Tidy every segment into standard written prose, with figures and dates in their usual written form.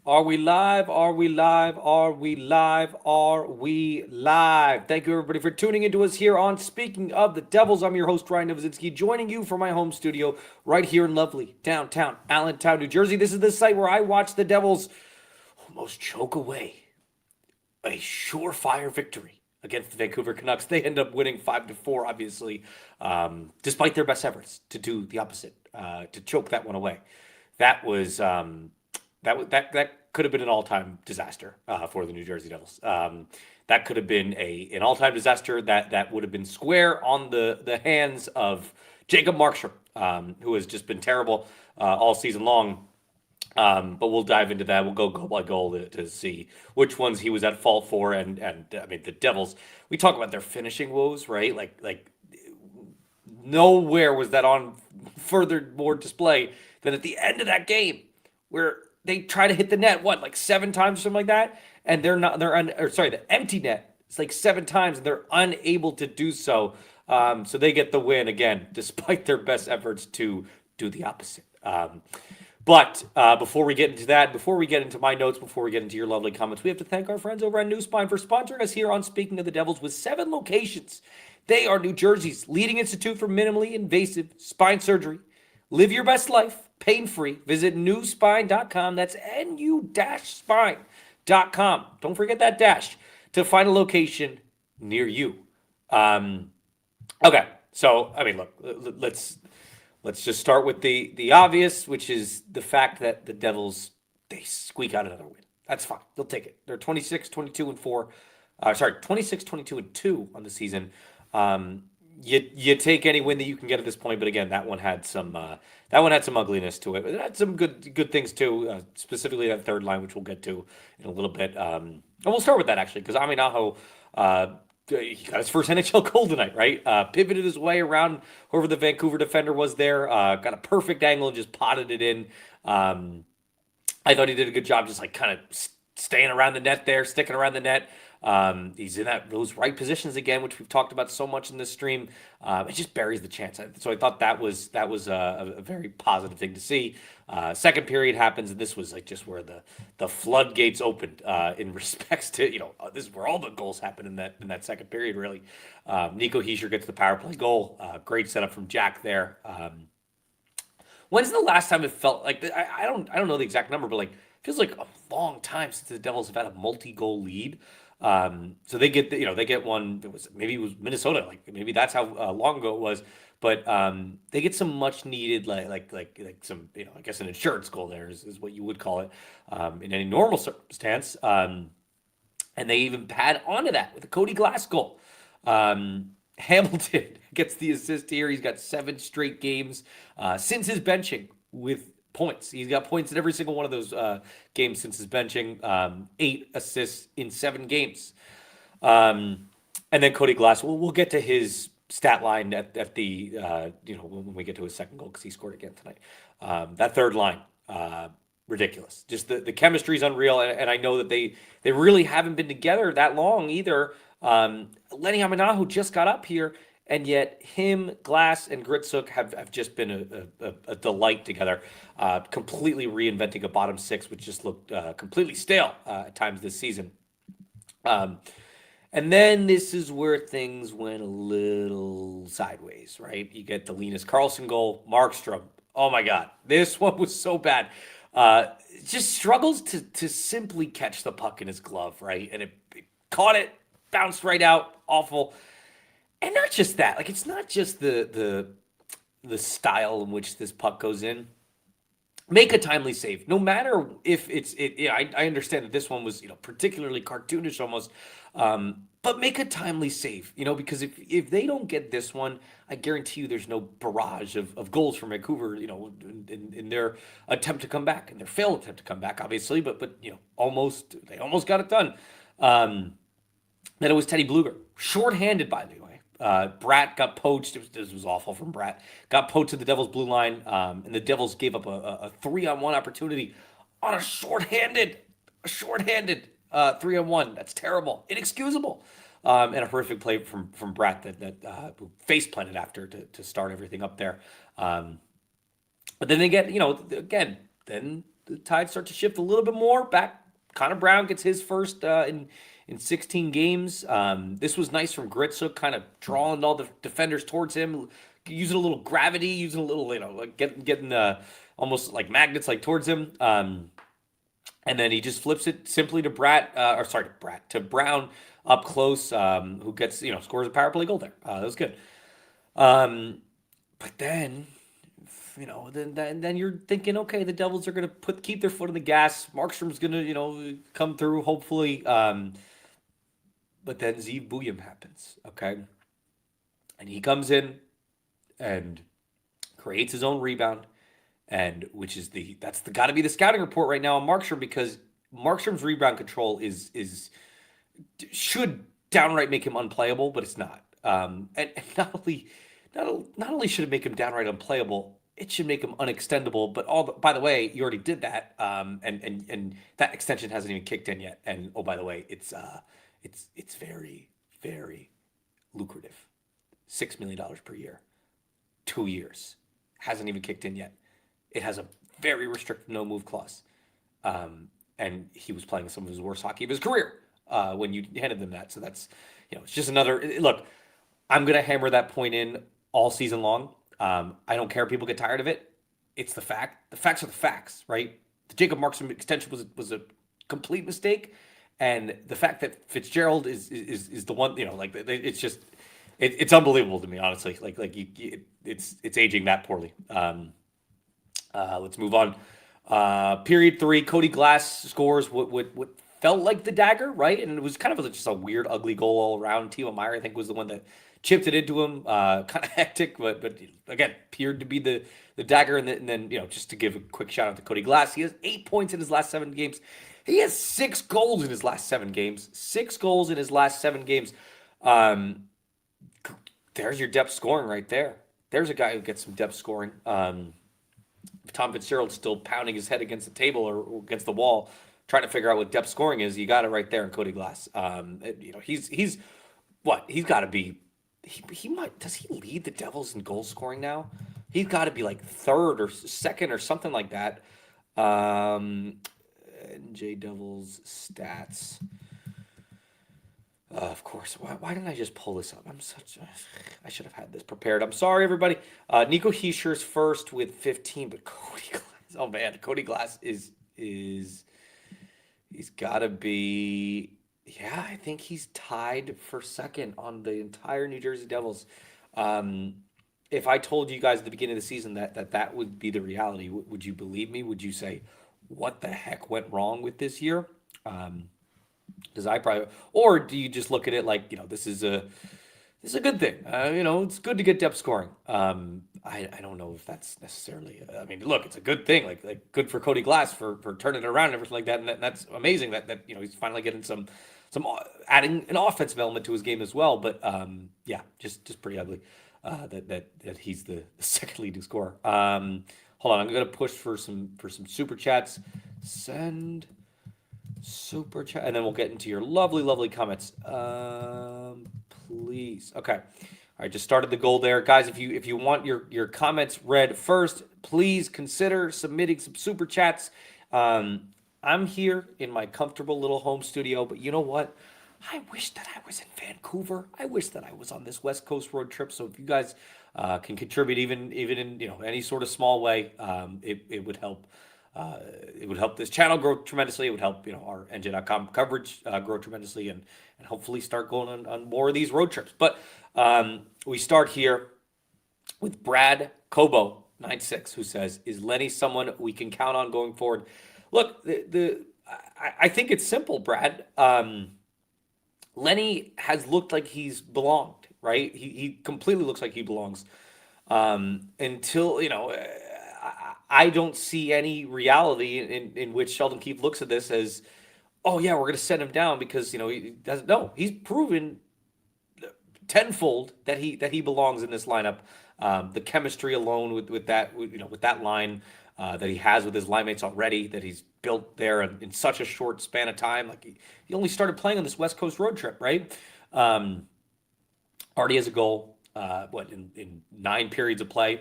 Are we live? Are we live? Are we live? Are we live? Thank you, everybody, for tuning into us here on Speaking of the Devils. I'm your host, Ryan Novozinsky, joining you from my home studio right here in lovely downtown Allentown, New Jersey. This is the site where I watch the Devils almost choke away a surefire victory against the Vancouver Canucks. They end up winning 5-4, obviously, despite their best efforts to do the opposite, to choke that one away. That was that could have been an all-time disaster for the New Jersey Devils. That could have been an all-time disaster that would have been square on the hands of Jacob Markstrom, who has just been terrible all season long. But we'll dive into that. We'll go goal by goal to see which ones he was at fault for, and I mean the Devils. We talk about their finishing woes, right? Like nowhere was that on further more display than at the end of that game where they try to hit the net like 7 times or something like that, and the empty net. It's like 7 times, and they're unable to do so. So they get the win again, despite their best efforts to do the opposite. But before we get into that, before we get into my notes, before we get into your lovely comments, we have to thank our friends over at New Spine for sponsoring us here on Speaking of the Devils with 7 locations. They are New Jersey's leading institute for minimally invasive spine surgery. Live your best life, pain-free. Visit newspine.com. That's nu-spine.com. Don't forget that dash to find a location near you. Okay, so, I mean, look, let's just start with the obvious, which is the fact that the Devils, they squeak out another win. That's fine. They'll take it. They're 26, 22, and 4. 26, 22, and 2 on the season. You take any win that you can get at this point, but again, that one had some ugliness to it. It had some good things too, specifically that third line, which we'll get to in a little bit. And we'll start with that actually, because Aminaho, he got his first NHL goal tonight, right? Pivoted his way around whoever the Vancouver defender was there, got a perfect angle and just potted it in. I thought he did a good job, just like kind of staying around the net there, sticking around the net. He's in those right positions again, which we've talked about so much in this stream. It just buries the chance. So I thought that was a very positive thing to see. Second period happens, and this was like just where the floodgates opened in respects to this is where all the goals happen in that second period. Really, Nico Hischier gets the power play goal. Great setup from Jack there. When's the last time it felt like I don't know the exact number, but like feels like a long time since the Devils have had a multi-goal lead. So they get they get one. It was Minnesota. Like maybe that's how long ago it was. But they get some much needed like some I guess an insurance goal there is what you would call it in any normal circumstance. And they even pad onto that with a Cody Glass goal. Hamilton gets the assist here. He's got 7 straight games since his benching with points. He's got points in every single one of those games since his benching. 8 assists in 7 games. And then Cody Glass. We'll get to his stat line at the when we get to his second goal because he scored again tonight. That third line. Ridiculous. Just the chemistry is unreal, and I know that they really haven't been together that long either. Lenny Aminaho just got up here, and yet him, Glass, and Gritsuk have just been a delight together. Completely reinventing a bottom 6, which just looked completely stale at times this season. And then this is where things went a little sideways, right? You get the Linus Karlsson goal, Markstrom. Oh my God, this one was so bad. Just struggles to simply catch the puck in his glove, right? And it caught it, bounced right out, awful. And not just that, like it's not just the style in which this puck goes in. Make a timely save, no matter if it's it. Yeah, I understand that this one was particularly cartoonish almost, but make a timely save, because if they don't get this one, I guarantee you there's no barrage of goals from Vancouver, in their attempt to come back and their failed attempt to come back, obviously, but they almost got it done. Then it was Teddy Bluger, shorthanded by the way. Bratt got poached. This was awful from Bratt. Got poached to the Devils' blue line, and the Devils gave up a 3-on-1 opportunity on a shorthanded 3-on-1. That's terrible, inexcusable, and a horrific play from Bratt that face planted after to start everything up there. But then they get again. Then the tide start to shift a little bit more. Back, Connor Brown gets his first in 16 games. This was nice from Gritsuk, kind of drawing all the defenders towards him, using a little gravity, using a little, like getting almost like magnets like towards him. And then he just flips it simply to to Brown up close, who gets, scores a power play goal there. That was good. But then, then you're thinking, okay, the Devils are going to keep their foot on the gas. Markstrom's going to, come through, hopefully. But then Zeev Bouillon happens, okay? And he comes in and creates his own rebound, and which is that's got to be the scouting report right now on Markstrom, because Markstrom's rebound control should downright make him unplayable, but it's not. And not only should it make him downright unplayable, it should make him unextendable. But by the way, you already did that, and that extension hasn't even kicked in yet. And oh, by the way, it's very, very lucrative, $6 million per year, 2 years, hasn't even kicked in yet. It has a very restricted no move clause, and he was playing some of his worst hockey of his career when you handed them that. So that's, it's just another look. I'm gonna hammer that point in all season long. I don't care if people get tired of it. It's the fact. The facts are the facts, right? The Jacob Markstrom extension was a complete mistake, and the fact that Fitzgerald is the one, it's just it's unbelievable to me, honestly. It's aging that poorly. Let's move on. Period 3, Cody Glass scores what felt like the dagger, right? And it was kind of just a weird, ugly goal all around. Timo Meier, I think, was the one that chipped it into him. Kind of hectic, but again, appeared to be the dagger. And then, just to give a quick shout out to Cody Glass, he has 8 points in his last 7 games. He has 6 goals in his last 7 games. 6 goals in his last 7 games. There's your depth scoring right there. There's a guy who gets some depth scoring. If Tom Fitzgerald's still pounding his head against the table or against the wall, trying to figure out what depth scoring is, you got it right there in Cody Glass. He's got to be. Does he lead the Devils in goal scoring now? He's got to be like 3rd or 2nd or something like that. NJ Devils stats. Of course. Why didn't I just pull this up? I should have had this prepared. I'm sorry, everybody. Nico Heischer's first with 15, but Cody Glass. Oh man, Cody Glass is he's got to be. Yeah, I think he's tied for 2nd on the entire New Jersey Devils. If I told you guys at the beginning of the season that would be the reality, would you believe me? Would you say, what the heck went wrong with this year? Because or do you just look at it like, this is a good thing? It's good to get depth scoring. I don't know if that's necessarily. Look, it's a good thing. Like good for Cody Glass for turning it around and everything like that. And that's amazing that he's finally getting some adding an offensive element to his game as well. But yeah, just pretty ugly that he's the 2nd leading scorer. Hold on, I'm gonna push for some super chats. Send super chat, and then we'll get into your lovely comments. Please. Okay. All right, just started the goal there. Guys, if you want your comments read first, please consider submitting some super chats. I'm here in my comfortable little home studio, but you know what? I wish that I was in Vancouver. I wish that I was on this West Coast road trip. So if you guys can contribute even in any sort of small way, it would help. It would help this channel grow tremendously. It would help our NJ.com coverage grow tremendously, and hopefully start going on more of these road trips. But we start here with Brad Kobo 96, who says, "Is Lenny someone we can count on going forward?" Look, I think it's simple, Brad. Lenny has looked like he's belonged, right? He completely looks like he belongs. Until I don't see any reality in which Sheldon Keefe looks at this as, oh yeah, we're going to send him down because he doesn't. No, he's proven tenfold that he belongs in this lineup. The chemistry alone with that line that he has with his line mates already, that he's built there in such a short span of time. Like he only started playing on this West Coast road trip, right? Already has a goal. In 9 periods of play.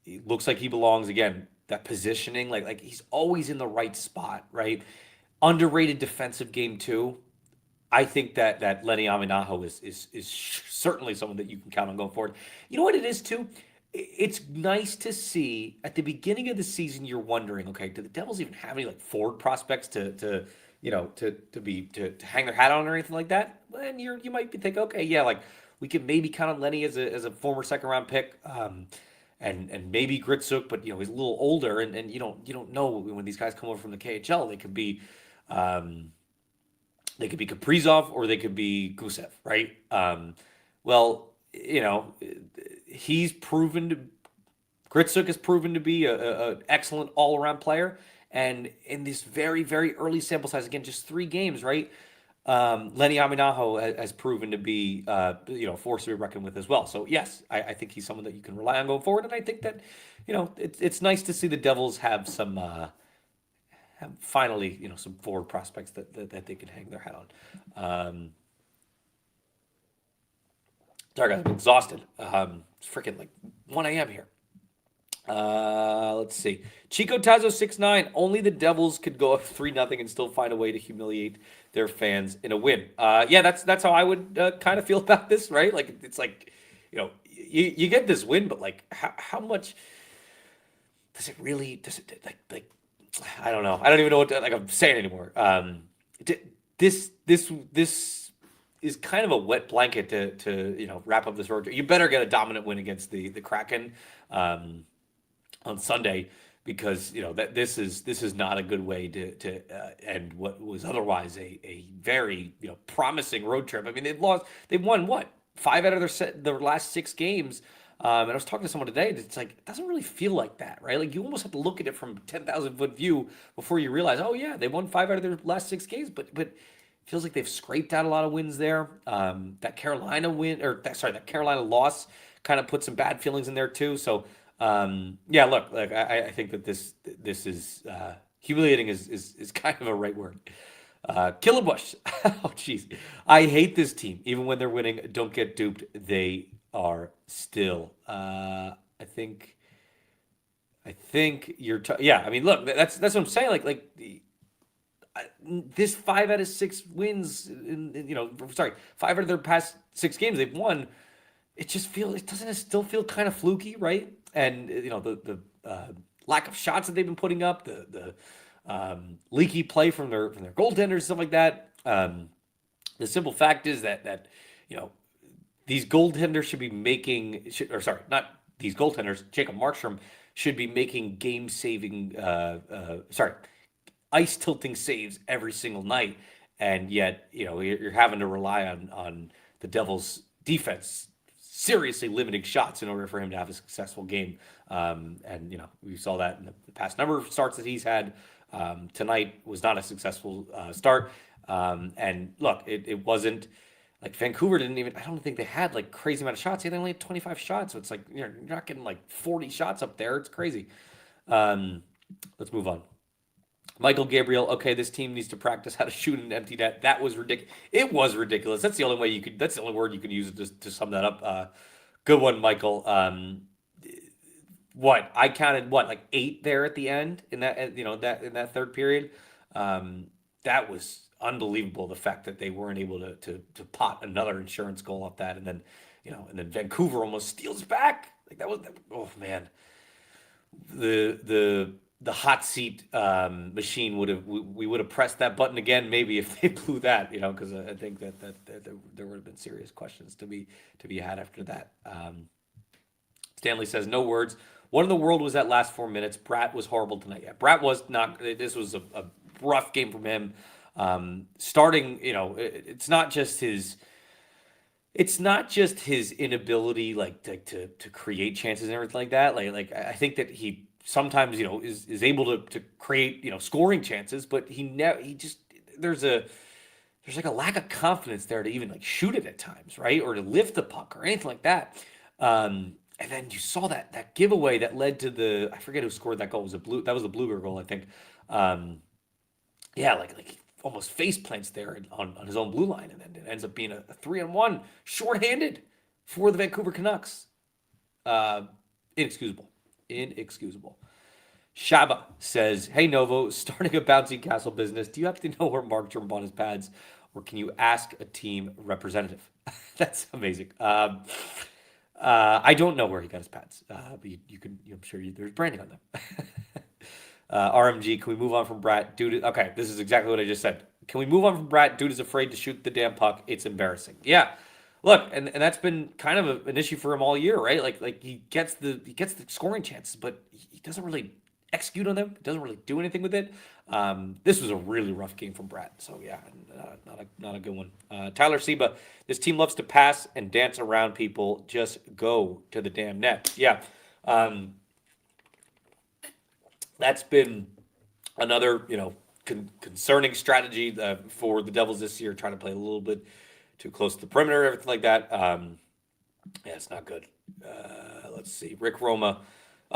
It looks like he belongs again. that positioning. Like he's always in the right spot, right? Underrated defensive game too. I think that Lenny Aminaho is certainly someone that you can count on going forward. You know what it is too? It's nice to see at the beginning of the season. You're wondering, okay, do the Devils even have any like forward prospects to to hang their hat on or anything like that? And you might be thinking, okay, yeah, like we could maybe count on Lenny as a former second round pick. And maybe Gritsuk, but he's a little older, and you don't know when these guys come over from the KHL, um, they could be Kaprizov or they could be Gusev, right? Well, he's proven to Gritsuk has proven to be a excellent all around player, and in this very very early sample size, again, just 3 games, right? Lenny Aminaho has proven to be a force to be reckoned with as well. So yes, I think he's someone that you can rely on going forward, and I think that it's nice to see the Devils have some. Have finally, some forward prospects that they can hang their hat on. Sorry, guys, I'm exhausted. It's freaking like 1 a.m. here. Let's see. Chico Tazo 6'9". Only the Devils could go up 3-0 and still find a way to humiliate their fans in a win. Yeah, that's how I would kind of feel about this, right? Like it's like, you get this win, but like how much does it really like I don't know. I don't even know what I'm saying anymore. This is kind of a wet blanket to wrap up this road. You better get a dominant win against the Kraken on Sunday, because that this is not a good way to end what was otherwise a very promising road trip. I mean, they've won what, 5 out of their last 6 games. And I was talking to someone today. It's like it doesn't really feel like that, right? Like you almost have to look at it from 10,000-foot view before you realize, oh yeah, they won 5 out of their last 6 games. But it feels like they've scraped out a lot of wins there. That Carolina win, or that Carolina loss, kind of put some bad feelings in there too. So yeah, look, I think that this is humiliating is kind of a right word. Killenbush. Oh jeez, I hate this team. Even when they're winning, don't get duped. They are still. I think yeah. I mean, look, that's what I'm saying. This 5 out of 6 wins, sorry, 5 out of their past 6 games they've won. Doesn't it still feel kind of fluky, right? And the lack of shots that they've been putting up, the leaky play from their goaltenders, stuff like that. The simple fact is that these goaltenders should be making, not these goaltenders. Jacob Markstrom should be making game-saving, ice tilting saves every single night, and yet you're having to rely on the Devils' defense seriously limiting shots in order for him to have a successful game. And we saw that in the past number of starts that he's had. Tonight was not a successful start. And look, it wasn't like Vancouver didn't even. I don't think they had like crazy amount of shots. They only had 25 shots, so it's like you're not getting like 40 shots up there. It's crazy. Let's move on. Michael Gabriel. Okay, this team needs to practice how to shoot an empty net. That was ridiculous. It was ridiculous. That's the only way you could. That's the only word you could use to sum that up. Good one, Michael. What I counted, like 8 there at the end in that that in that third period. That was unbelievable. The fact that they weren't able to pot another insurance goal off that, and then Vancouver almost steals back. Like that was, oh man, the hot seat machine we would have pressed that button again maybe if they blew that, because I think that there would have been serious questions to be had after that. Stanley says no words. What in the world was that last 4 minutes? Bratt was horrible tonight. Yeah, Bratt was not. This was a rough game from him. Starting, it's not just his inability to create chances and everything like that. Like I think that he sometimes is able to create scoring chances, but he just there's like a lack of confidence there to even like shoot it at times, right? Or to lift the puck or anything like that. And then you saw that giveaway that led to I forget who scored that goal. That was the Blueger goal, I think. Yeah, like he almost face plants there on his own blue line, and then it ends up being a 3-on-1 shorthanded for the Vancouver Canucks. Inexcusable. Shaba says, "Hey Novo, starting a bouncy castle business. Do you happen to know where Markstrom bought his pads, or can you ask a team representative?" That's amazing. I don't know where he got his pads, but you can. I'm sure there's branding on them. RMG, can we move on from Brat? Dude, okay, this is exactly what I just said. Can we move on from Brat? Dude is afraid to shoot the damn puck. It's embarrassing. Yeah, look, and that's been kind of an issue for him all year, right? Like he gets the scoring chances, but he doesn't really execute on them. He doesn't really do anything with it. This was a really rough game from Brat. So yeah, not a good one. Tyler Seba, this team loves to pass and dance around people. Just go to the damn net. Yeah. Um, that's been another, concerning strategy for the Devils this year, trying to play a little bit too close to the perimeter, everything like that. Yeah, it's not good. Let's see. Rick Roma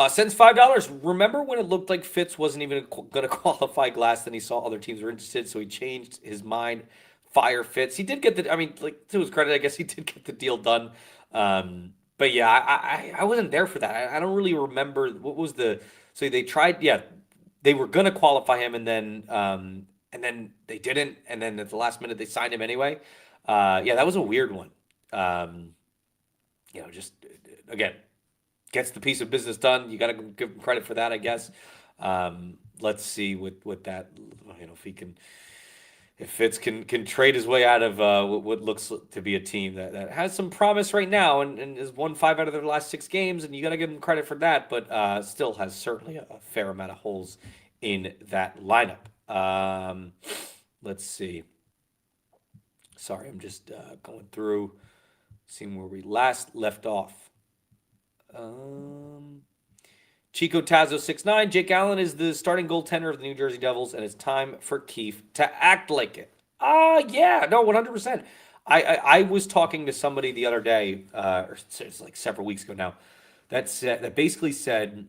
sends $5. Remember when it looked like Fitz wasn't even going to qualify Glass, then he saw other teams were interested, so he changed his mind. Fire Fitz. He did get I mean, like, to his credit, I guess he did get the deal done. But yeah, I wasn't there for that. I don't really remember what was so they tried, yeah, they were gonna qualify him, and then they didn't, and then at the last minute they signed him anyway. Yeah, that was a weird one. Um, just again, gets the piece of business done. You got to give him credit for that, I guess. Let's see with that, if he can, if Fitz can trade his way out of what looks to be a team that has some promise right now and has won 5 out of their last 6 games, and you got to give him credit for that, but still has certainly a fair amount of holes in that lineup. Let's see. Sorry, I'm just going through, seeing where we last left off. Chico Tazo 6'9". Jake Allen is the starting goaltender of the New Jersey Devils, and it's time for Keefe to act like it. Yeah, no, 100%. I was talking to somebody the other day, or it's like several weeks ago now, that basically said,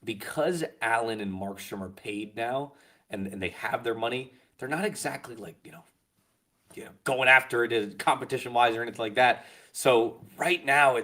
because Allen and Markstrom are paid now, and they have their money, they're not exactly like going after it competition wise or anything like that. So right now I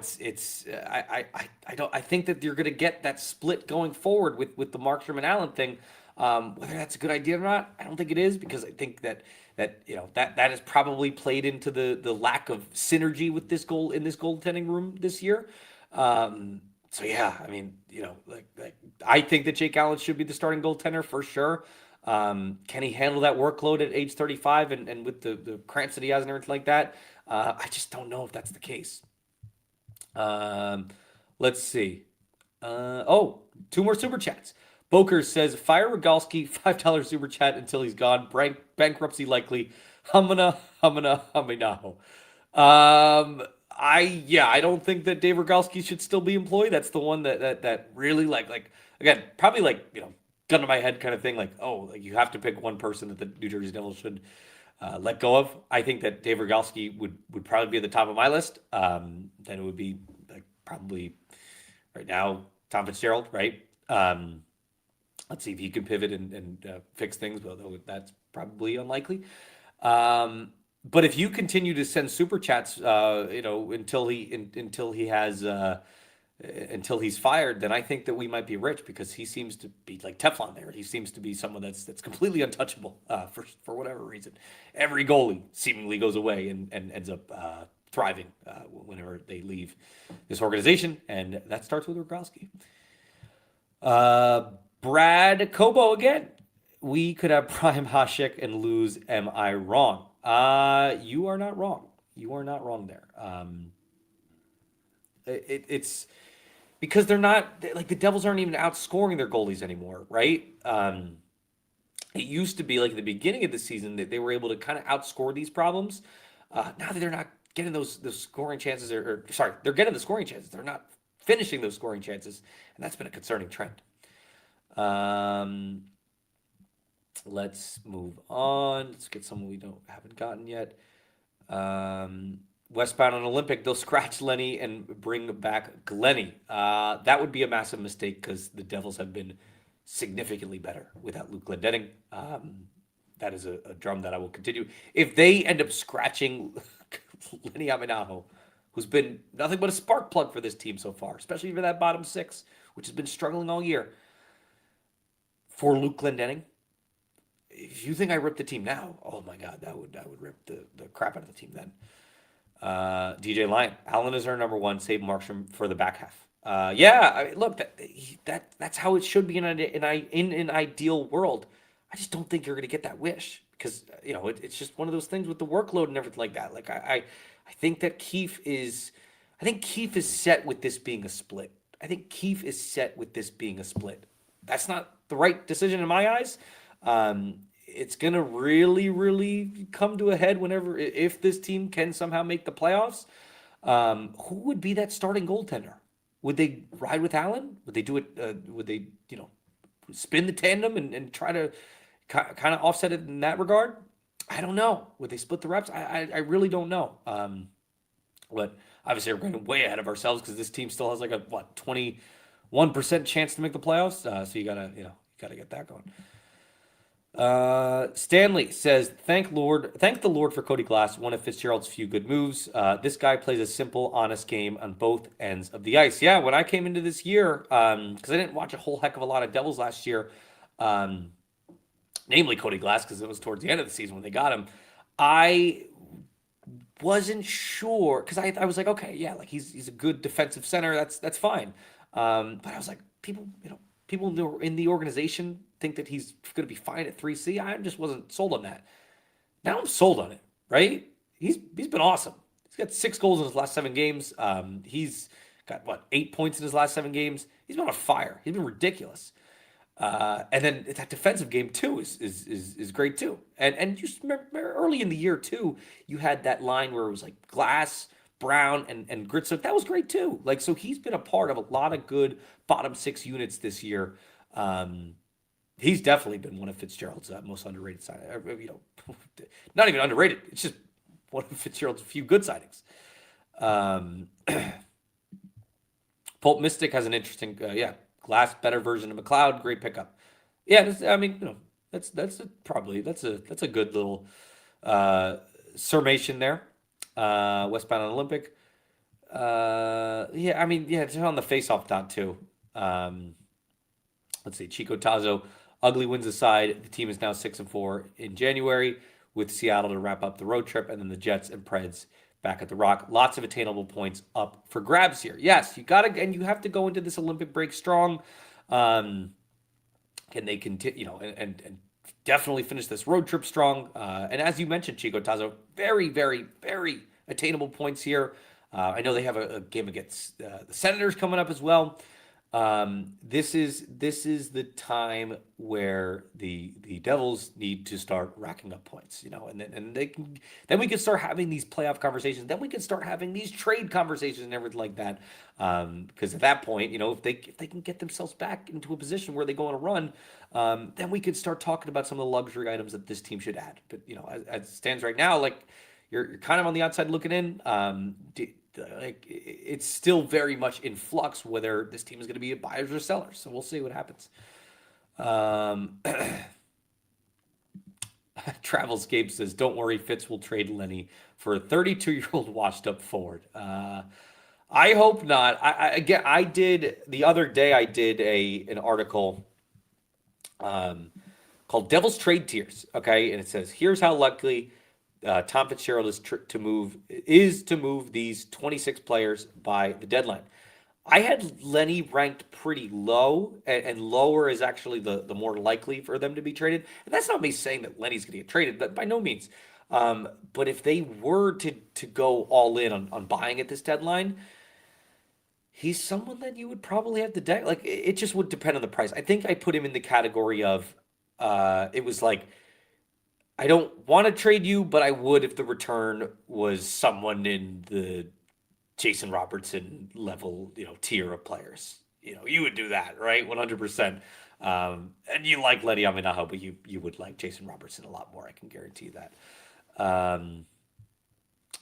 think that you're going to get that split going forward with the Markstrom and Allen thing. Whether that's a good idea or not, I don't think it is, because I think that has probably played into the lack of synergy with this goaltending room this year. So yeah, I mean, like I think that Jake Allen should be the starting goaltender for sure. Can he handle that workload at age 35 and with the cramps that he has and everything like that? I just don't know if that's the case. Let's see. 2 more super chats. Boker says, "Fire Rogalski, $5 super chat until he's gone. Bankruptcy likely. Humana. I don't think that Dave Rogalski should still be employed. That's the one that really like again, probably gun to my head kind of thing. Like you have to pick one person that the New Jersey Devils should let go of. I think that Dave Rogalski would probably be at the top of my list. Then it would be probably right now Tom Fitzgerald, right? Let's see if he can pivot and fix things, but that's probably unlikely. But if you continue to send super chats, until he's fired, then I think that we might be rich, because he seems to be like Teflon there. He seems to be someone that's completely untouchable for whatever reason. Every goalie seemingly goes away and ends up thriving whenever they leave this organization, and that starts with Rogalski. Brad Kobo again. We could have Prime Hasek and lose. Am I wrong? You are not wrong. You are not wrong there. It's because they're not like the Devils aren't even outscoring their goalies anymore, right? It used to be like at the beginning of the season that they were able to kind of outscore these problems. Now that they're not getting those scoring chances, or sorry, they're getting the scoring chances. They're not finishing those scoring chances, and that's been a concerning trend. Let's move on. Let's get someone we haven't gotten yet. Westbound on Olympic, they'll scratch Lenny and bring back Glenny. That would be a massive mistake, because the Devils have been significantly better without Luke Glendening. That is a drum that I will continue. If they end up scratching Lenny Aminaho, who's been nothing but a spark plug for this team so far, especially for that bottom 6 which has been struggling all year, for Luke Glendening. If you think I ripped the team now, oh my God, I would rip the crap out of the team then. DJ Lyon, Allen is our number one. Save Markstrom for the back half. Look, that's how it should be in an ideal world. I just don't think you're going to get that wish because it's just one of those things with the workload and everything like that. Like I think that Keefe is set with this being a split. I think Keefe is set with this being a split. That's not the right decision in my eyes. It's going to really, really come to a head if this team can somehow make the playoffs. Who would be that starting goaltender? Would they ride with Allen? Would they do it? Would they, spin the tandem and try to kind of offset it in that regard? I don't know. Would they split the reps? I really don't know. But obviously we're going way ahead of ourselves because this team still has like a 21% chance to make the playoffs. So you gotta get that going. Stanley says, thank the Lord for Cody Glass, one of Fitzgerald's few good moves. This guy plays a simple, honest game on both ends of the ice. Yeah, when I came into this year, because I didn't watch a whole heck of a lot of Devils last year, namely Cody Glass, because it was towards the end of the season when they got him, I wasn't sure, because I was like, okay, yeah, like he's a good defensive center, that's fine. But I was like, people in the organization think that he's going to be fine at 3C. I just wasn't sold on that. Now I'm sold on it, right? He's been awesome. He's got 6 goals in his last 7 games. He's got 8 points in his last 7 games. He's been on fire. He's been ridiculous. And then that defensive game too is great too. And you remember early in the year too, you had that line where it was like Glass, Brown, and Gritzook. That was great too. Like, so he's been a part of a lot of good bottom 6 units this year. He's definitely been one of Fitzgerald's most underrated signings. Not even underrated. It's just one of Fitzgerald's few good signings. Pulp Mystic has an interesting, Glass, better version of McLeod, great pickup. Yeah, that's a good little summation there. Westbound on Olympic. It's on the face-off dot too. Let's see, Chico Tazo. Ugly wins aside, the team is now 6-4 in January, with Seattle to wrap up the road trip, and then the Jets and Preds back at the Rock. Lots of attainable points up for grabs here. Yes, you have to go into this Olympic break strong. Can they continue, and definitely finish this road trip strong? And as you mentioned, Chico Tazo, very, very, very attainable points here. I know they have a game against the Senators coming up as well. This is the time where the Devils need to start racking up points, and then we can start having these playoff conversations. Then we can start having these trade conversations and everything like that. Because at that point, if they can get themselves back into a position where they go on a run, then we can start talking about some of the luxury items that this team should add. But as it stands right now, like you're kind of on the outside looking in. It's still very much in flux whether this team is going to be a buyers or sellers. So we'll see what happens. Travelscape says, don't worry, Fitz will trade Lenny for a 32-year-old washed-up forward. I hope not. I did the other day. I did an article called "Devil's Trade Tiers." Okay, and it says, here's how likely Tom Fitzgerald is to move these 26 players by the deadline. I had Lenny ranked pretty low, and lower is actually the more likely for them to be traded. And that's not me saying that Lenny's going to get traded, but by no means. But if they were to go all in on buying at this deadline, he's someone that you would probably have to deck. Like, it just would depend on the price. I think I put him in the category of it was like, I don't want to trade you, but I would if the return was someone in the Jason Robertson level, tier of players. You would do that, right? 100%. And you like Lenny Aminaho, but you would like Jason Robertson a lot more. I can guarantee that.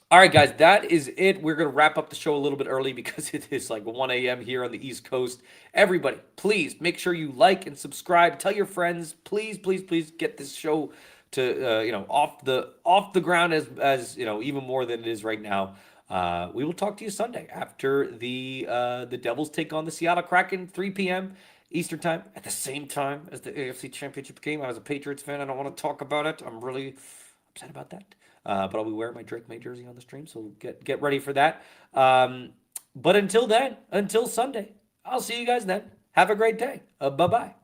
All right, guys, that is it. We're going to wrap up the show a little bit early because it is like 1 a.m. here on the East Coast. Everybody, please make sure you like and subscribe. Tell your friends. Please, please, please get this show to off the ground as even more than it is right now. We will talk to you Sunday after the Devils take on the Seattle Kraken, 3 p.m. Eastern time, at the same time as the AFC Championship game. I was a Patriots fan. I don't want to talk about it. I'm really upset about that. But I'll be wearing my Drake May jersey on the stream, so get ready for that. But until then, until Sunday, I'll see you guys then. Have a great day. Bye bye.